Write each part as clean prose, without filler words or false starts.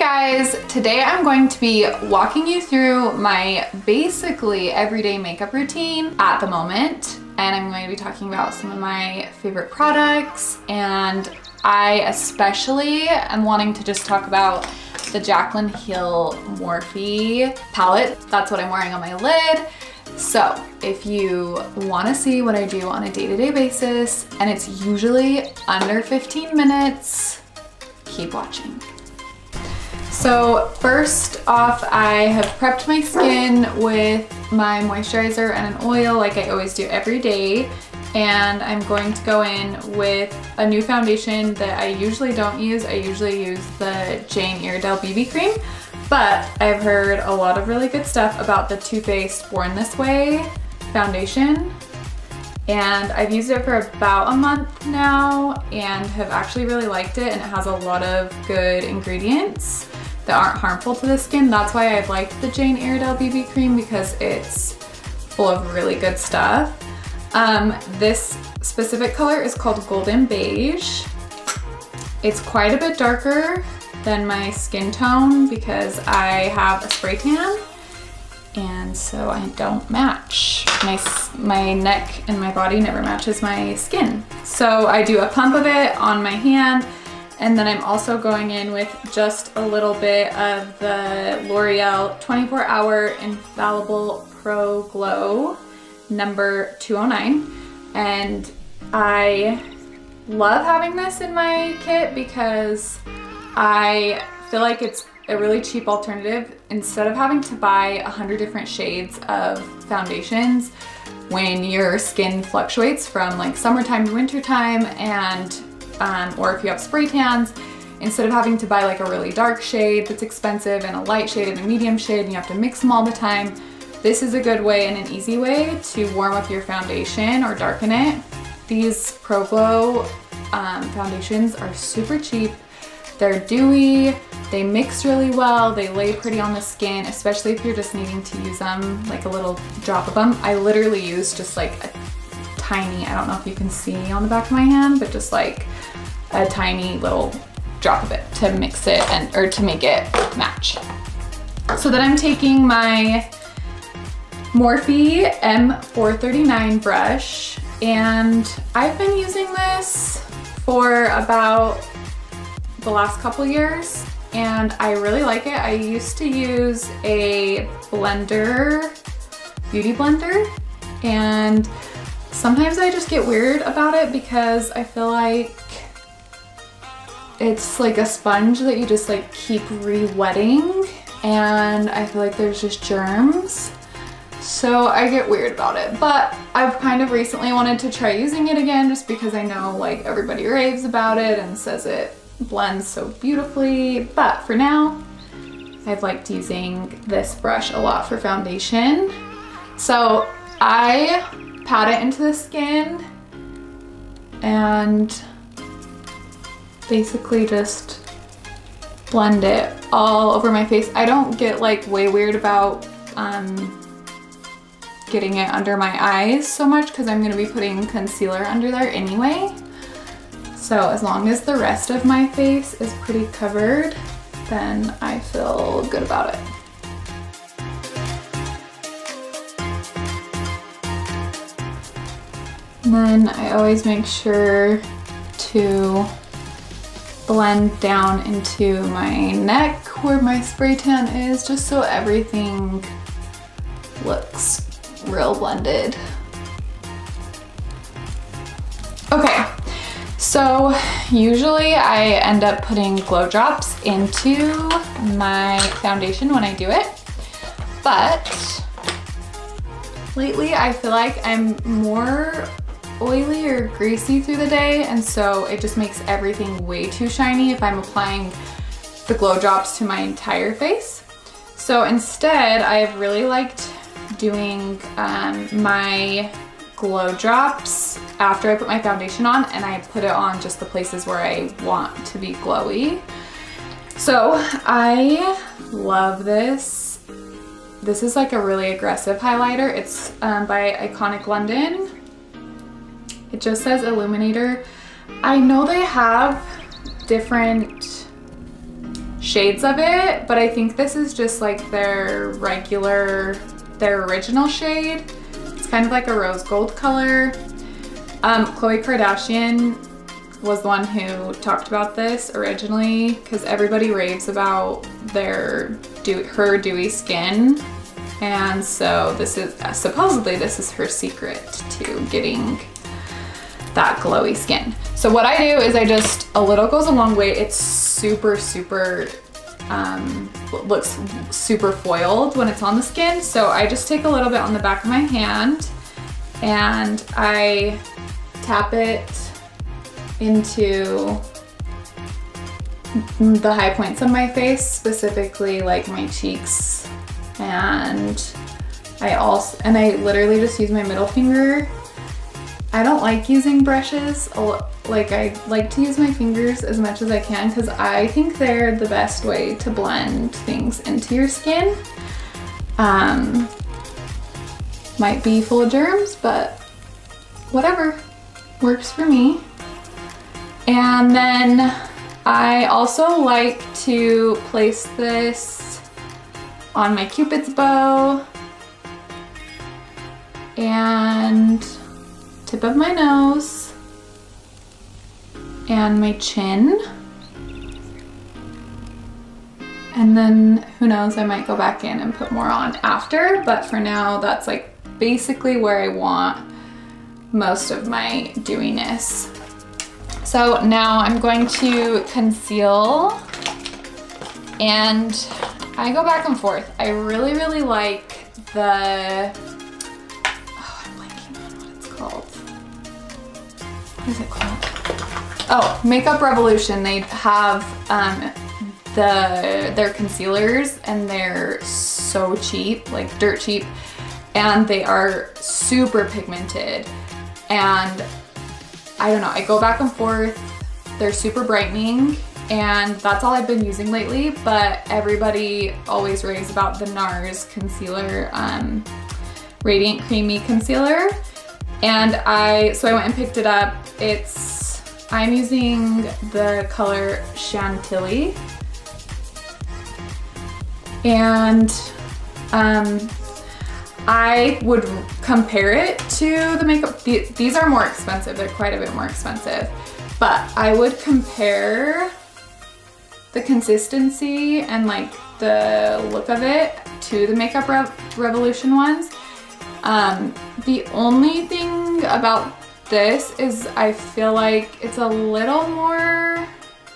guys, today I'm going to be walking you through my basically everyday makeup routine at the moment, and I'm going to be talking about some of my favorite products, and I especially am wanting to just talk about the Jaclyn Hill Morphe palette. That's what I'm wearing on my lid. So if you want to see what I do on a day-to-day basis, and it's usually under 15 minutes, keep watching. So first off, I have prepped my skin with my moisturizer and an oil like I always do every day. And I'm going to go in with a new foundation that I usually don't use. I usually use the Jane Iredale BB cream, but I've heard a lot of really good stuff about the Too Faced Born This Way foundation. And I've used it for about a month now and have actually really liked it, and it has a lot of good ingredients that aren't harmful to the skin. That's why I've liked the Jane Iredale BB cream, because it's full of really good stuff. This specific color is called Golden Beige. It's quite a bit darker than my skin tone because I have a spray tan, and so I don't match. My neck and my body never matches my skin. So I do a pump of it on my hand, and then I'm also going in with just a little bit of the L'Oreal 24 Hour Infallible Pro Glow number 209. And I love having this in my kit because I feel like it's a really cheap alternative. Instead of having to buy 100 different shades of foundations when your skin fluctuates from like summertime to wintertime, and or if you have spray tans, instead of having to buy like a really dark shade that's expensive and a light shade and a medium shade and you have to mix them all the time, this is a good way and an easy way to warm up your foundation or darken it. These Pro Glow foundations are super cheap. They're dewy, they mix really well, they lay pretty on the skin, especially if you're just needing to use them, like a little drop of them. I literally use just like a tiny, I don't know if you can see on the back of my hand, but just like a tiny little drop of it to mix it or to make it match. So then I'm taking my Morphe M439 brush, and I've been using this for about the last couple years and I really like it. I used to use a blender, beauty blender, and sometimes I just get weird about it because I feel like it's like a sponge that you just like keep re-wetting, and I feel like there's just germs. So I get weird about it, but I've kind of recently wanted to try using it again just because I know like everybody raves about it and says it blends so beautifully. But for now, I've liked using this brush a lot for foundation. So I pat it into the skin and basically just blend it all over my face. I don't get like way weird about getting it under my eyes so much because I'm going to be putting concealer under there anyway. So as long as the rest of my face is pretty covered, then I feel good about it. And then I always make sure to blend down into my neck where my spray tan is, just so everything looks real blended. Okay, so usually I end up putting glow drops into my foundation when I do it, but lately I feel like I'm more oily or greasy through the day, and so it just makes everything way too shiny if I'm applying the glow drops to my entire face. So instead, I've really liked doing my glow drops after I put my foundation on, and I put it on just the places where I want to be glowy. So I love this. This is like a really aggressive highlighter. It's by Iconic London. It just says Illuminator. I know they have different shades of it, but I think this is just like their original shade. It's kind of like a rose gold color. Khloe Kardashian was the one who talked about this originally because everybody raves about her dewy skin. And so this is, supposedly this is her secret to getting that glowy skin. So what I do is a little goes a long way. It's super, looks super foiled when it's on the skin. So I just take a little bit on the back of my hand and I tap it into the high points of my face, specifically like my cheeks. And I literally just use my middle finger. I don't like using brushes. Like I like to use my fingers as much as I can because I think they're the best way to blend things into your skin. Might be full of germs, but whatever, works for me. And then I also like to place this on my Cupid's bow and tip of my nose and my chin. And then who knows, I might go back in and put more on after, but for now that's like basically where I want most of my dewiness. So now I'm going to conceal, and I go back and forth. I really like the, oh, I'm blanking on what it's called. What is it called? Oh, Makeup Revolution. They have their concealers, and they're so cheap, like dirt cheap, and they are super pigmented. And I don't know, I go back and forth. They're super brightening, and that's all I've been using lately, but everybody always raves about the NARS concealer, Radiant Creamy Concealer. And so I went and picked it up. I'm using the color Chantilly. And I would compare it to the makeup. These are more expensive. They're quite a bit more expensive. But I would compare the consistency and like the look of it to the Makeup Revolution ones. The only thing about this is I feel like it's a little more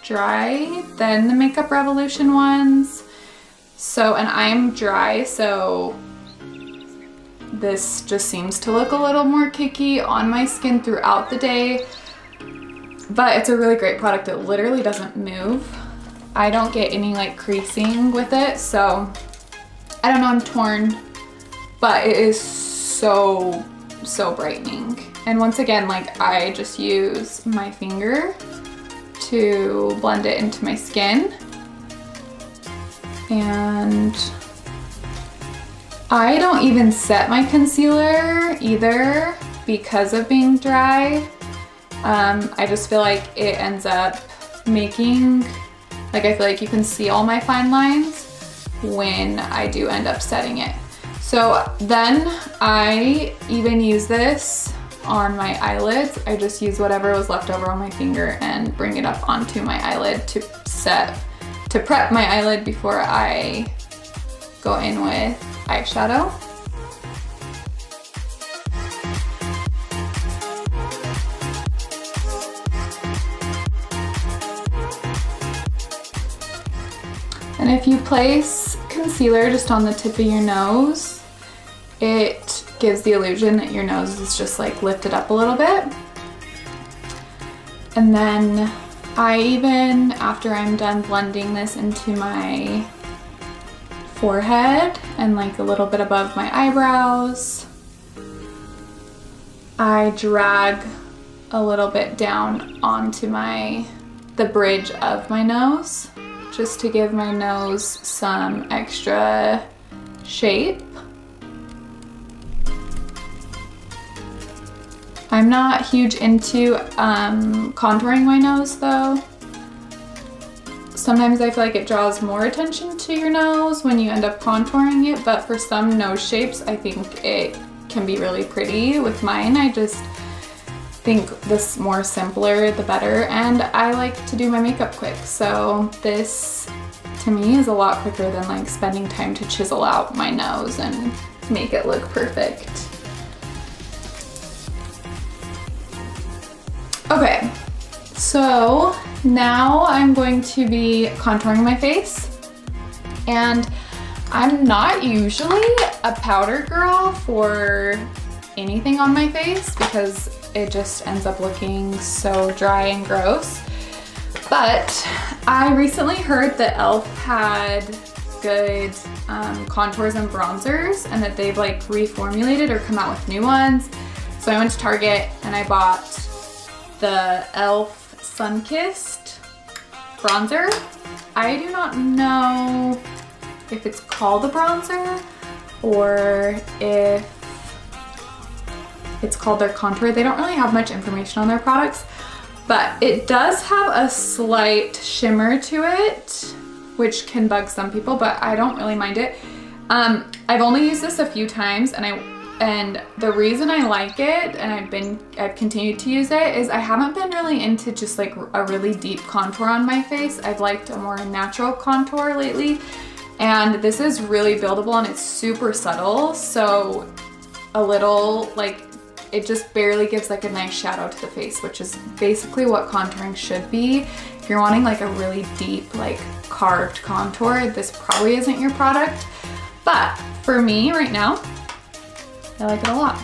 dry than the Makeup Revolution ones. So, and I'm dry, so this just seems to look a little more cakey on my skin throughout the day. But it's a really great product. It literally doesn't move. I don't get any like creasing with it, so I don't know, I'm torn. But it is so brightening. And once again, like I just use my finger to blend it into my skin. And I don't even set my concealer either because of being dry. I just feel like it ends up making, like I feel like you can see all my fine lines when I do end up setting it. So then I even use this on my eyelids. I just use whatever was left over on my finger and bring it up onto my eyelid to prep my eyelid before I go in with eyeshadow. And if you place concealer just on the tip of your nose, it gives the illusion that your nose is just like lifted up a little bit. And then I even, after I'm done blending this into my forehead and like a little bit above my eyebrows, I drag a little bit down onto the bridge of my nose, just to give my nose some extra shape. I'm not huge into contouring my nose though, sometimes I feel like it draws more attention to your nose when you end up contouring it, but for some nose shapes, I think it can be really pretty. With mine, I just think this more simpler, the better, and I like to do my makeup quick, so this to me is a lot quicker than like spending time to chisel out my nose and make it look perfect. Okay, so now I'm going to be contouring my face, and I'm not usually a powder girl for anything on my face because it just ends up looking so dry and gross. But I recently heard that e.l.f. had good contours and bronzers, and that they've like reformulated or come out with new ones. So I went to Target and I bought the e.l.f. Sun-Kissed bronzer. I do not know if it's called a bronzer or if it's called their contour. They don't really have much information on their products, but it does have a slight shimmer to it, which can bug some people, but I don't really mind it. I've only used this a few times, and the reason I like it and I've continued to use it is I haven't been really into just like a really deep contour on my face. I've liked a more natural contour lately, and this is really buildable and it's super subtle, so a little like it just barely gives like a nice shadow to the face, which is basically what contouring should be. If you're wanting like a really deep, like carved contour, this probably isn't your product. But for me right now, I like it a lot.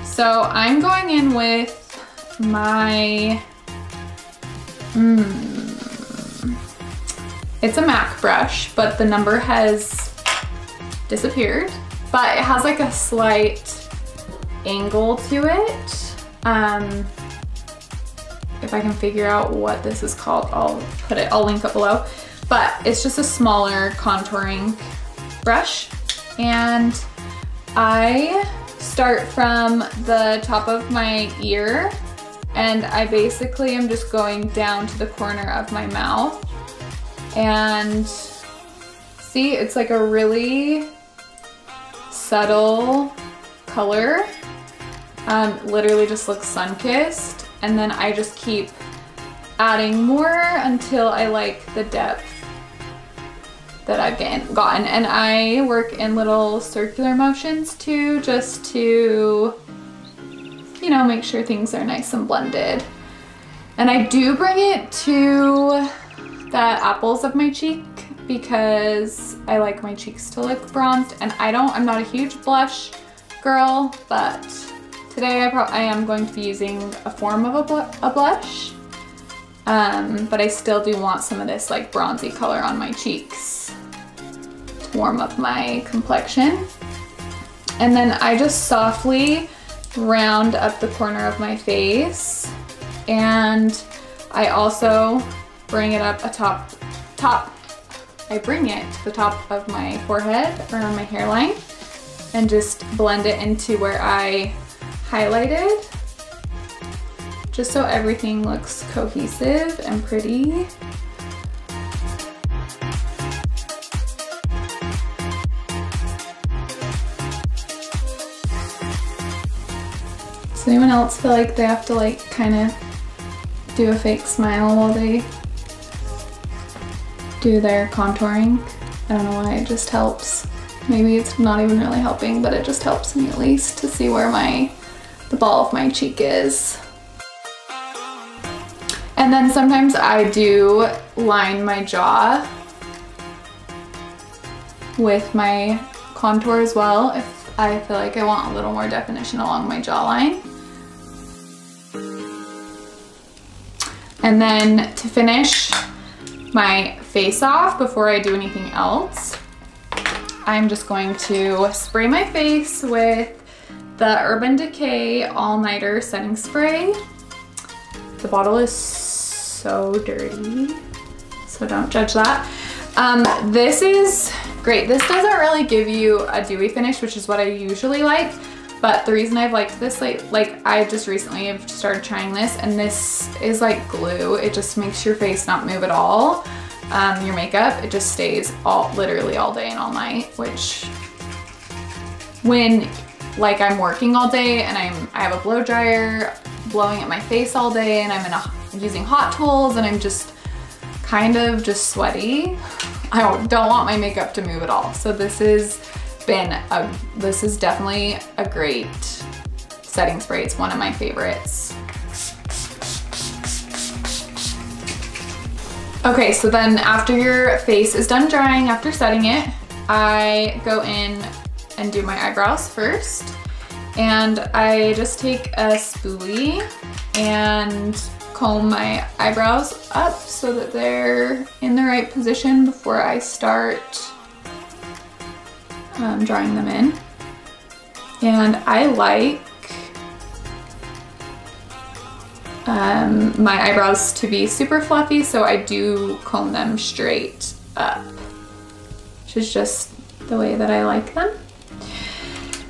So I'm going in with my, it's a MAC brush, but the number has disappeared, but it has like a slight angle to it. If I can figure out what this is called, I'll link up below. But it's just a smaller contouring brush, and I start from the top of my ear, and I basically am just going down to the corner of my mouth. And see, it's like a really subtle color. Literally just looks sun-kissed, and then I just keep adding more until I like the depth that I've gotten. And I work in little circular motions too, just to, you know, make sure things are nice and blended. And I do bring it to the apples of my cheek because I like my cheeks to look bronzed, and I'm not a huge blush girl, but today I am going to be using a form of a blush, but I still do want some of this like bronzy color on my cheeks to warm up my complexion. And then I just softly round up the corner of my face, and I also bring it up I bring it to the top of my forehead, around my hairline, and just blend it into where I highlighted, just so everything looks cohesive and pretty. Does anyone else feel like they have to like kind of do a fake smile while they do their contouring? I don't know why, it just helps. Maybe it's not even really helping, but it just helps me at least to see where the ball of my cheek is. And then sometimes I do line my jaw with my contour as well if I feel like I want a little more definition along my jawline. And then to finish my face off before I do anything else, I'm just going to spray my face with the Urban Decay All Nighter Setting Spray. The bottle is so dirty, so don't judge that. This is great. This doesn't really give you a dewy finish, which is what I usually like, but the reason I've liked this, like I just recently have started trying this, and this is like glue. It just makes your face not move at all. your makeup, it just stays literally all day and all night, which when like I'm working all day and I have a blow dryer blowing at my face all day and I'm using hot tools and I'm just kind of just sweaty, I don't want my makeup to move at all. So this is definitely a great setting spray. It's one of my favorites. Okay, so then after your face is done drying, after setting it, I go in and do my eyebrows first. And I just take a spoolie and comb my eyebrows up so that they're in the right position before I start drawing them in. And I like my eyebrows to be super fluffy, so I do comb them straight up, which is just the way that I like them.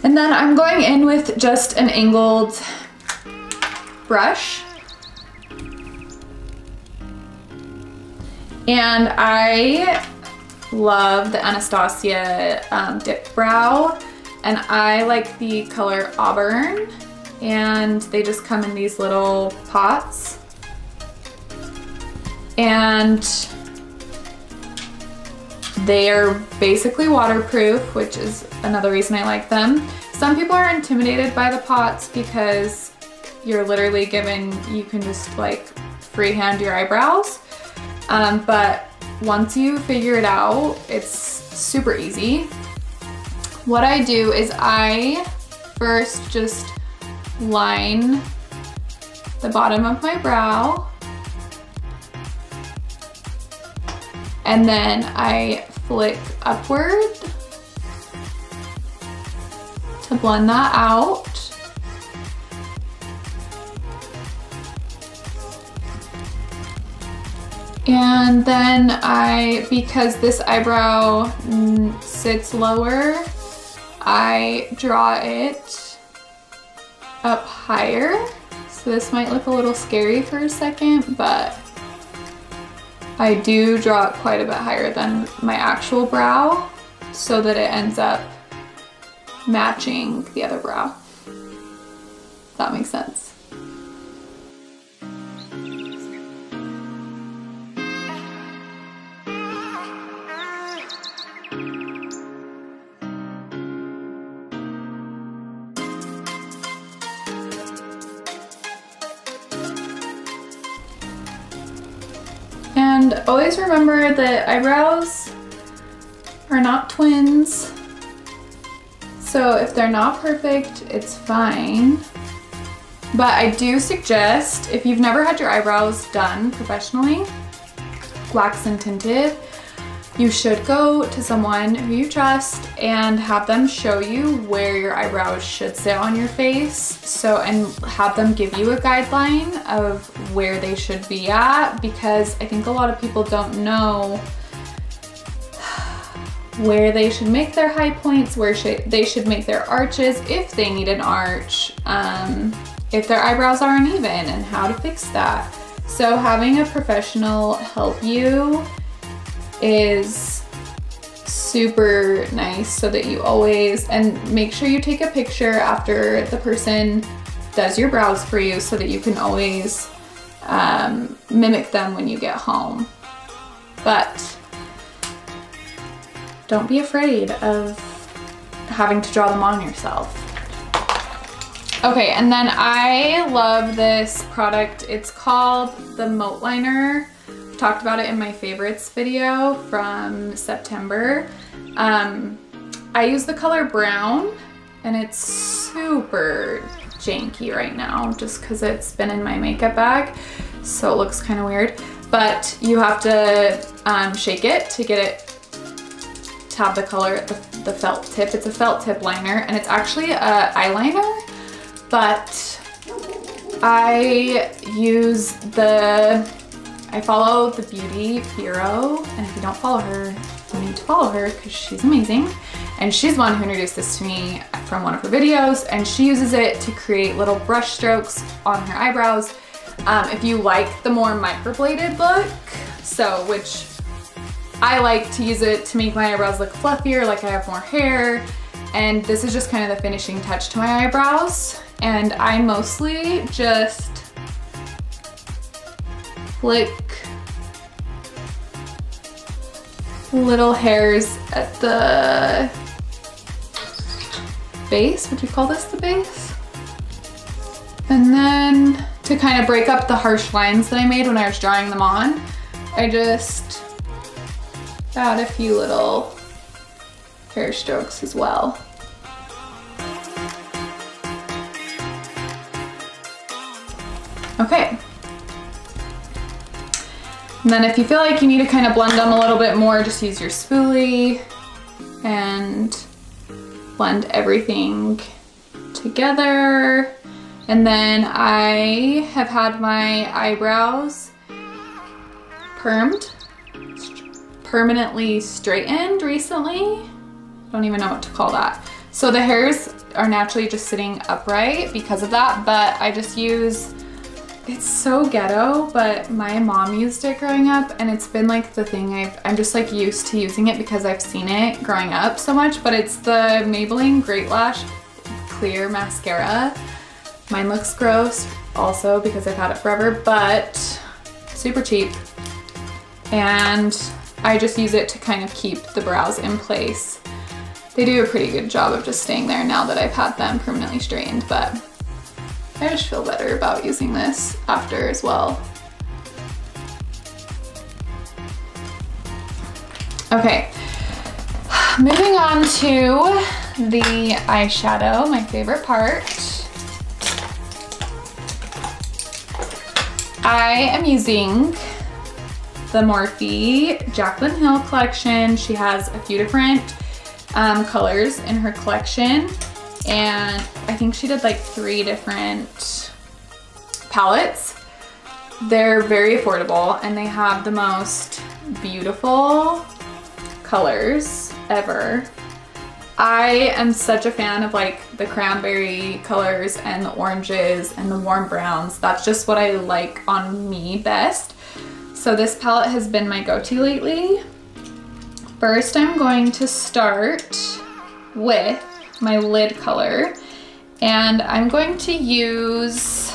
And then I'm going in with just an angled brush. And I love the Anastasia Dip Brow, and I like the color Auburn, and they just come in these little pots. And they are basically waterproof, which is another reason I like them. Some people are intimidated by the pots because you're literally given, you can just like freehand your eyebrows. But once you figure it out, it's super easy. What I do is I first just line the bottom of my brow, and then I flick upward to blend that out. And then because this eyebrow sits lower, I draw it up higher. So this might look a little scary for a second, but I do draw it quite a bit higher than my actual brow so that it ends up matching the other brow. If that makes sense. And always remember that eyebrows are not twins. So if they're not perfect, it's fine. But I do suggest, if you've never had your eyebrows done professionally, wax and tinted, you should go to someone who you trust and have them show you where your eyebrows should sit on your face. And have them give you a guideline of where they should be at, because I think a lot of people don't know where they should make their high points, where they should make their arches, if they need an arch, if their eyebrows are uneven, and how to fix that. So having a professional help you is super nice, so that you always, and make sure you take a picture after the person does your brows for you so that you can always mimic them when you get home. But don't be afraid of having to draw them on yourself. Okay, and then I love this product. It's called the Moat Liner. I talked about it in my favorites video from September. I use the color brown, and it's super janky right now just because it's been in my makeup bag, so it looks kind of weird. But you have to shake it to get it to have the color, the felt tip. It's a felt tip liner, and it's actually a eyeliner, but I follow the Beauty Bureau, and if you don't follow her, you need to follow her because she's amazing. And she's the one who introduced this to me from one of her videos, and she uses it to create little brush strokes on her eyebrows. If you like the more microbladed look, which I like to use it to make my eyebrows look fluffier, like I have more hair. And this is just kind of the finishing touch to my eyebrows. And I mostly just flick little hairs at the base. Would you call this the base? And then to kind of break up the harsh lines that I made when I was drawing them on, I just add a few little hair strokes as well. Okay. And then if you feel like you need to kind of blend them a little bit more, just use your spoolie and blend everything together. And then I have had my eyebrows permanently straightened recently. I don't even know what to call that. So the hairs are naturally just sitting upright because of that, but I just use, it's so ghetto, but my mom used it growing up and it's been like the thing I'm just like used to using it because I've seen it growing up so much, but it's the Maybelline Great Lash Clear Mascara. Mine looks gross also because I've had it forever, but super cheap. And I just use it to kind of keep the brows in place. They do a pretty good job of just staying there now that I've had them permanently straightened, but I just feel better about using this after as well. Okay, moving on to the eyeshadow, my favorite part. I am using the Morphe Jaclyn Hill collection. She has a few different colors in her collection, and I think she did like 3 different palettes. They're very affordable and they have the most beautiful colors ever. I am such a fan of like the cranberry colors and the oranges and the warm browns. That's just what I like on me best. So this palette has been my go-to lately. First, I'm going to start with my lid color, and I'm going to use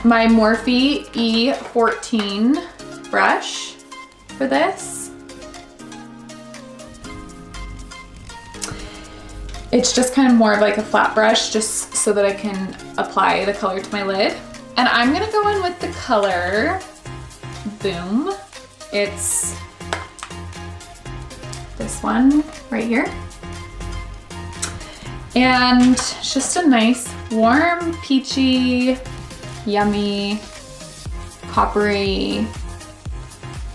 my Morphe E14 brush for this. It's just kind of more of like a flat brush just so that I can apply the color to my lid. And I'm gonna go in with the color Boom. It's this one right here. And it's just a nice, warm, peachy, yummy, coppery,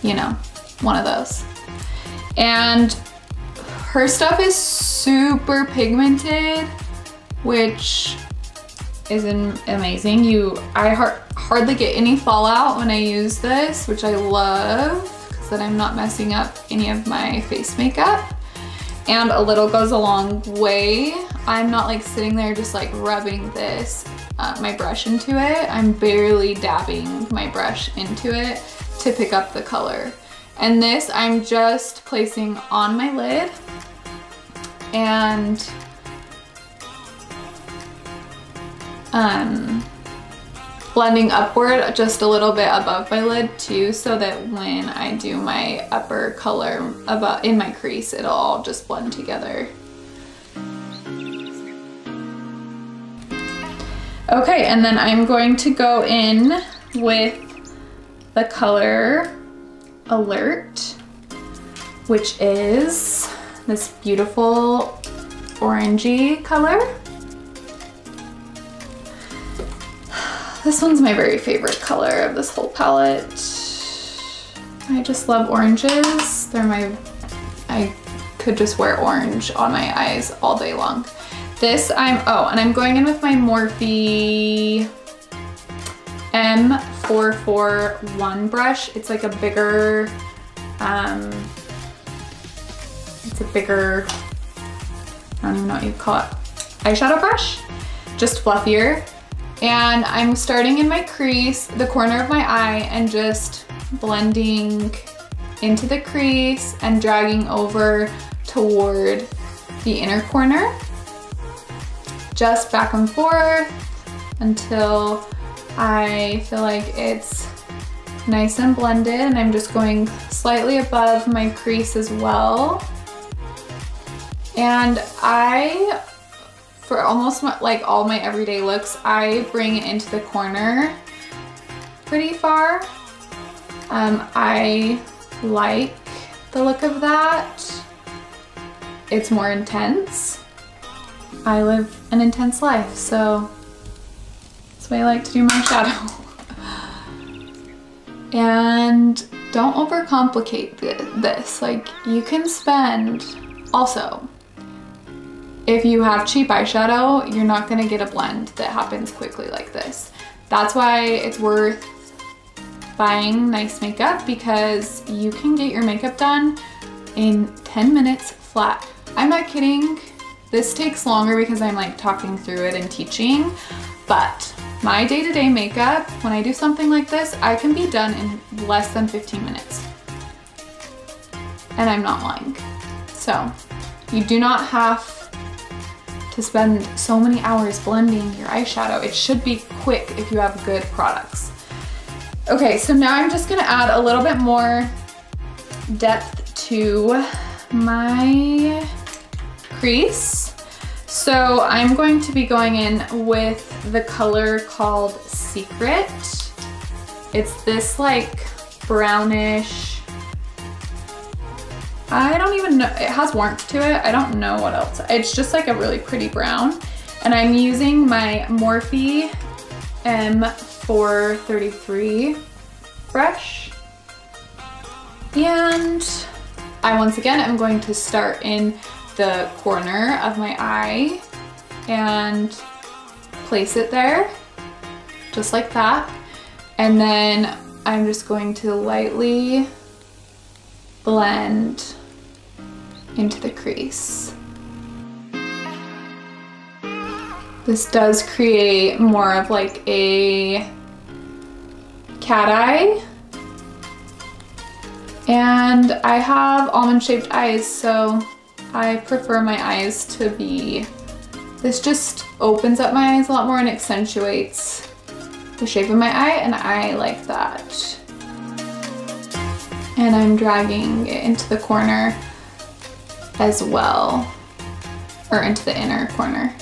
you know, one of those. And her stuff is super pigmented, which is amazing. I hardly get any fallout when I use this, which I love, because then I'm not messing up any of my face makeup. And a little goes a long way. I'm not like sitting there just like rubbing this, my brush into it. I'm barely dabbing my brush into it to pick up the color. And this I'm just placing on my lid and blending upward just a little bit above my lid too, so that when I do my upper color in my crease, it'll all just blend together. Okay, and then I'm going to go in with the color Alert, which is this beautiful orangey color. This one's my very favorite color of this whole palette. I just love oranges. I could just wear orange on my eyes all day long. This and I'm going in with my Morphe M441 brush. It's like a bigger, I don't even know what you call it, eyeshadow brush, just fluffier. And I'm starting in my crease, the corner of my eye, and just blending into the crease and dragging over toward the inner corner. Just back and forth until I feel like it's nice and blended, and I'm just going slightly above my crease as well. And for almost like all my everyday looks, I bring it into the corner pretty far. I like the look of that. It's more intense. I live an intense life, so that's why I like to do my shadow. And don't overcomplicate this. Like, you can spend, also, if you have cheap eyeshadow, you're not gonna get a blend that happens quickly like this. That's why it's worth buying nice makeup, because you can get your makeup done in 10 minutes flat. I'm not kidding. This takes longer because I'm like talking through it and teaching, but my day-to-day makeup, when I do something like this, I can be done in less than 15 minutes. And I'm not lying. So you do not have to spend so many hours blending your eyeshadow. It should be quick if you have good products. Okay, so now I'm just gonna add a little bit more depth to my crease. So I'm going to be going in with the color called Secret. It's this like brownish, I don't even know, it has warmth to it. I don't know what else. It's just like a really pretty brown. And I'm using my Morphe M433 brush. And I once again am going to start in the corner of my eye and place it there, just like that. And then I'm just going to lightly blend into the crease. This does create more of like a cat eye. And I have almond shaped eyes, so I prefer my eyes to be, this just opens up my eyes a lot more and accentuates the shape of my eye, and I like that. And I'm dragging it into the corner as well, or into the inner corner.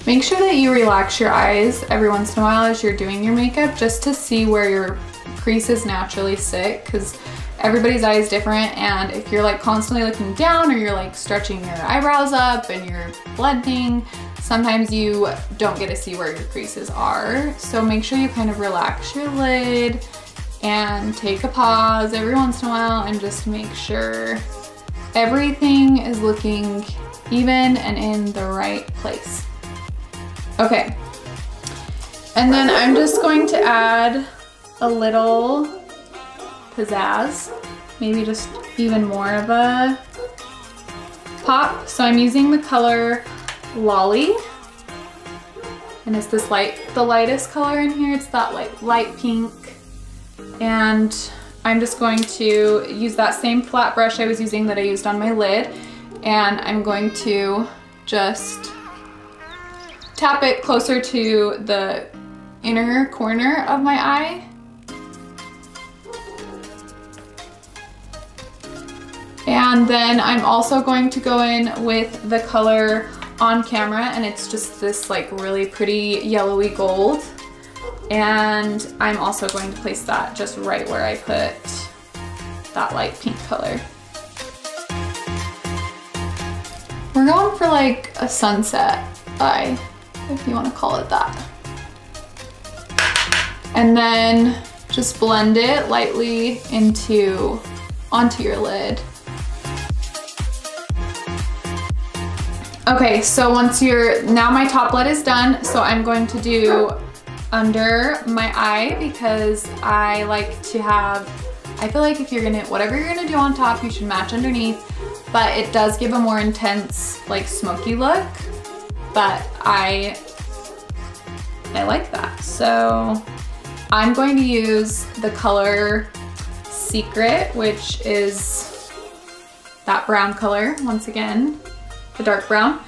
Make sure that you relax your eyes every once in a while as you're doing your makeup, just to see where your creases naturally sit, because everybody's eye is different, and if you're like constantly looking down, or you're like stretching your eyebrows up and you're blending, sometimes you don't get to see where your creases are. So make sure you kind of relax your lid and take a pause every once in a while and just make sure everything is looking even and in the right place. Okay, and then I'm just going to add a little pizzazz, maybe just even more of a pop. So I'm using the color Lolly, and it's this the lightest color in here. It's that light pink, and I'm just going to use that same flat brush I was using that I used on my lid, and I'm going to just tap it closer to the inner corner of my eye. And then I'm also going to go in with the color On Camera, and it's just this like really pretty yellowy gold. And I'm also going to place that just right where I put that light pink color. We're going for like a sunset eye, if you want to call it that. And then just blend it lightly onto your lid. Okay, so now my top lid is done, so I'm going to do under my eye, because I like to have, I feel like if whatever you're gonna do on top, you should match underneath, but it does give a more intense, like smoky look. But I I like that. So I'm going to use the color Secret, which is that brown color, once again, the dark brown.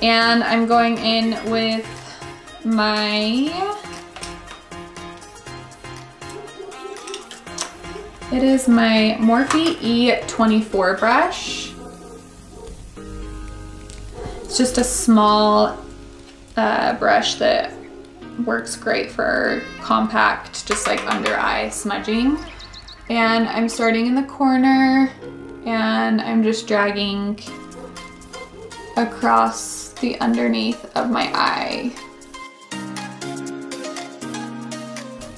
And I'm going in with it is my Morphe E24 brush. It's just a small brush that works great for compact, just like under eye smudging. And I'm starting in the corner and I'm just dragging across the underneath of my eye.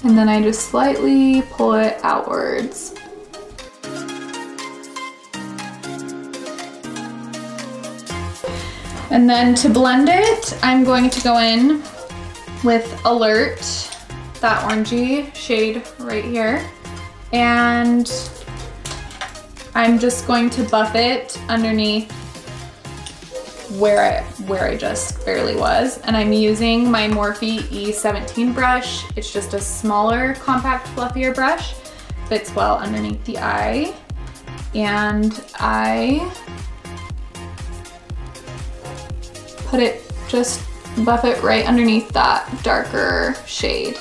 And then I just slightly pull it outwards. And then to blend it, I'm going to go in with Alert, that orangey shade right here. And I'm just going to buff it underneath where I just barely was. And I'm using my Morphe E17 brush. It's just a smaller, compact, fluffier brush. Fits well underneath the eye. And I just buff it right underneath that darker shade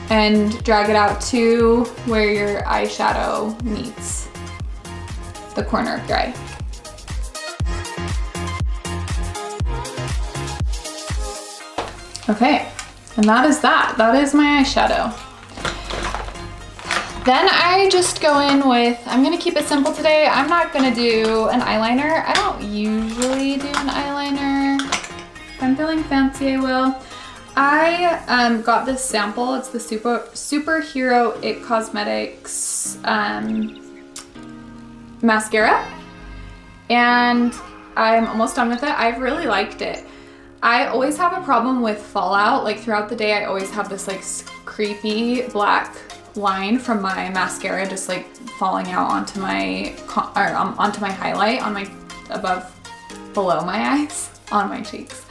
and drag it out to where your eyeshadow meets the corner of your eye. Okay, and that is that. That is my eyeshadow. Then I just go in with, I'm gonna keep it simple today. I'm not gonna do an eyeliner. I don't usually do an eyeliner. If I'm feeling fancy, I will. I got this sample. It's the Superhero It Cosmetics mascara. And I'm almost done with it. I've really liked it. I always have a problem with fallout. Like throughout the day, I always have this like creepy black line from my mascara just like falling out onto my onto my highlight on my below my eyes, on my cheeks.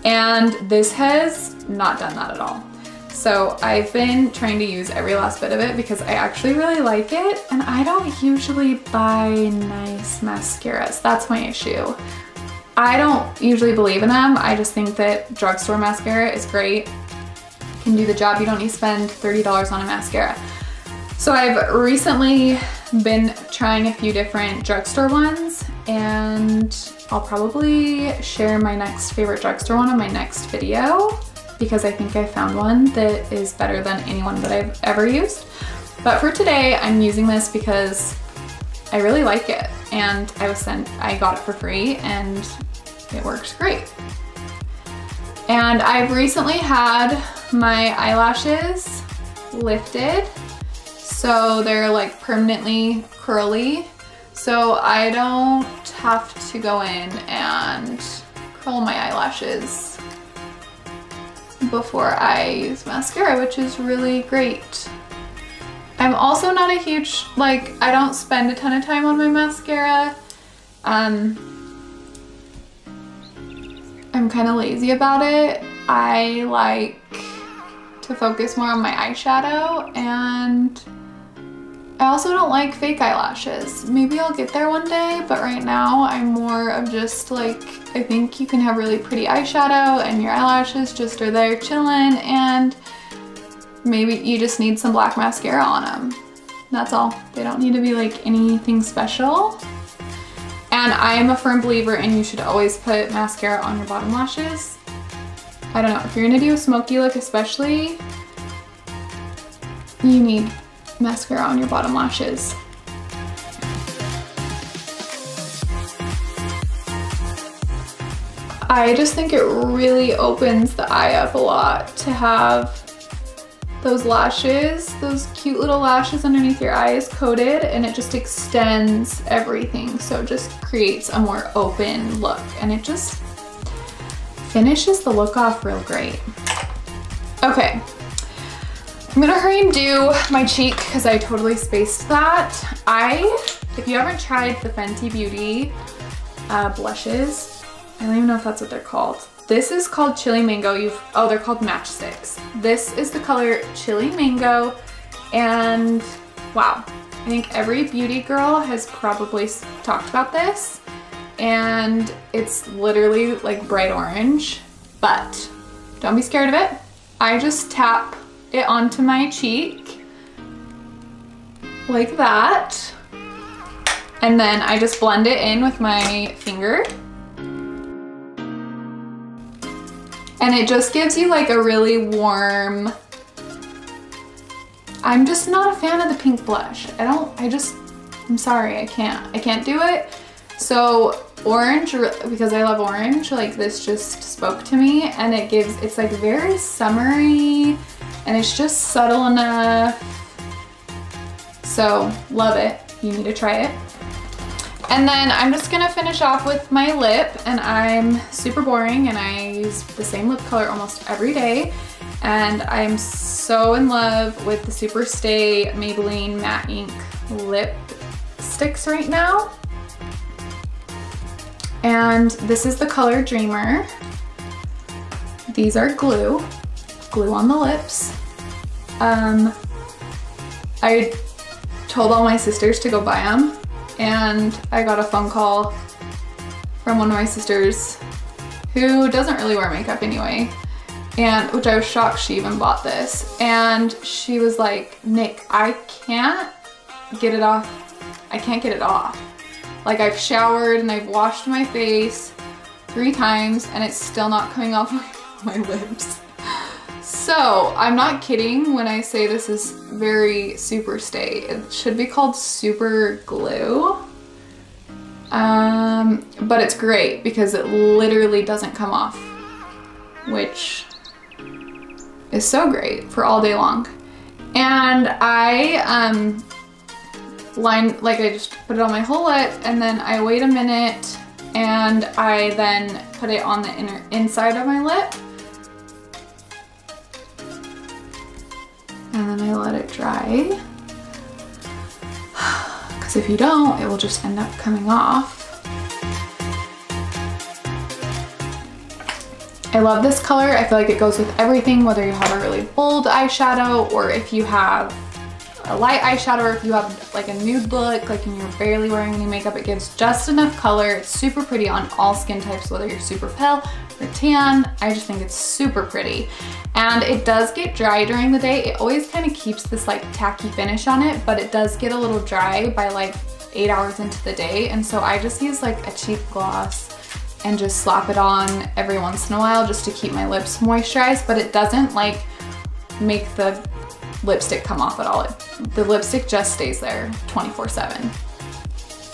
And this has not done that at all. So I've been trying to use every last bit of it because I actually really like it, and I don't usually buy nice mascaras. That's my issue. I don't usually believe in them. I just think that drugstore mascara is great. Can do the job. You don't need to spend $30 on a mascara. So I've recently been trying a few different drugstore ones, and I'll probably share my next favorite drugstore one in my next video because I think I found one that is better than anyone that I've ever used. But for today, I'm using this because I really like it, and I got it for free and it works great. And I've recently had my eyelashes lifted, so they're like permanently curly, so I don't have to go in and curl my eyelashes before I use mascara, which is really great. I'm also not a huge, I don't spend a ton of time on my mascara. I'm kind of lazy about it. I like to focus more on my eyeshadow, and I also don't like fake eyelashes. Maybe I'll get there one day, but right now I'm more of just like, I think you can have really pretty eyeshadow and your eyelashes just are there chilling, and maybe you just need some black mascara on them. That's all. They don't need to be like anything special. And I am a firm believer in you should always put mascara on your bottom lashes. I don't know, if you're gonna do a smoky look especially, you need mascara on your bottom lashes. I just think it really opens the eye up a lot to have those lashes, those cute little lashes underneath your eyes coated, and it just extends everything. So it just creates a more open look, and it just finishes the look off real great. Okay, I'm gonna hurry and do my cheek because I totally spaced that. If you haven't tried the Fenty Beauty blushes, I don't even know if that's what they're called. This is called Chili Mango. Oh, they're called Matchsticks. This is the color Chili Mango, and wow, I think every beauty girl has probably talked about this, and it's literally like bright orange, but don't be scared of it. I just tap it onto my cheek like that, and then I just blend it in with my finger. And it just gives you like a really warm, I'm just not a fan of the pink blush. I'm sorry, I can't do it. So orange, because I love orange, like this just spoke to me, and it's like very summery, and it's just subtle enough. So love it, you need to try it. And then I'm just gonna finish off with my lip, and I'm super boring and I use the same lip color almost every day. And I'm so in love with the Super Stay Maybelline Matte Ink lip sticks right now. And this is the color Dreamer. These are glue on the lips. I told all my sisters to go buy them, and I got a phone call from one of my sisters who doesn't really wear makeup anyway, and which I was shocked she even bought this. And she was like, Nick, I can't get it off. I can't get it off. Like, I've showered and I've washed my face 3 times and it's still not coming off my lips. So I'm not kidding when I say this is very Super Stay. It should be called Super Glue. But it's great because it literally doesn't come off, which is so great for all day long. And I I just put it on my whole lip, and then I wait a minute, and I then put it on the inside of my lip. And then I let it dry. Because if you don't, it will just end up coming off. I love this color. I feel like it goes with everything, whether you have a really bold eyeshadow, or if you have a light eyeshadow, or if you have like a nude look, like and you're barely wearing any makeup, it gives just enough color. It's super pretty on all skin types, whether you're super pale or tan. I just think it's super pretty. And it does get dry during the day. It always kind of keeps this like tacky finish on it, but it does get a little dry by like 8 hours into the day. And so I just use like a cheap gloss and just slap it on every once in a while just to keep my lips moisturized, but it doesn't like make the lipstick come off at all. The lipstick just stays there 24/7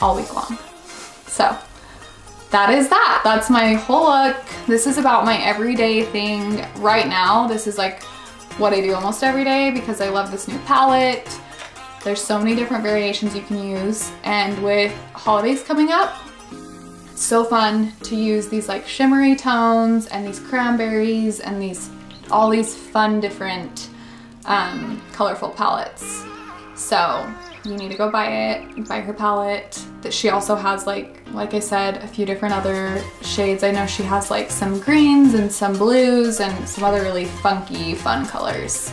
all week long. So that is that. That's my whole look. This is about my everyday thing right now. This is like what I do almost every day because I love this new palette. There's so many different variations you can use, and with holidays coming up, it's so fun to use these like shimmery tones and these cranberries and all these fun different colorful palettes. So you need to go buy it, buy her palette. That she also has like I said, a few different other shades. I know she has like some greens and some blues and some other really funky, fun colors.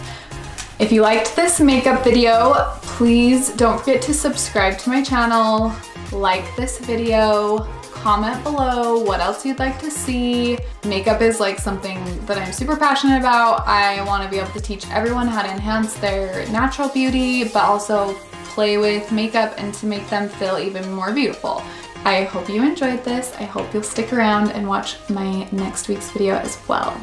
If you liked this makeup video, please don't forget to subscribe to my channel, like this video, comment below what else you'd like to see. Makeup is like something that I'm super passionate about. I want to be able to teach everyone how to enhance their natural beauty, but also play with makeup and to make them feel even more beautiful. I hope you enjoyed this. I hope you'll stick around and watch my next week's video as well.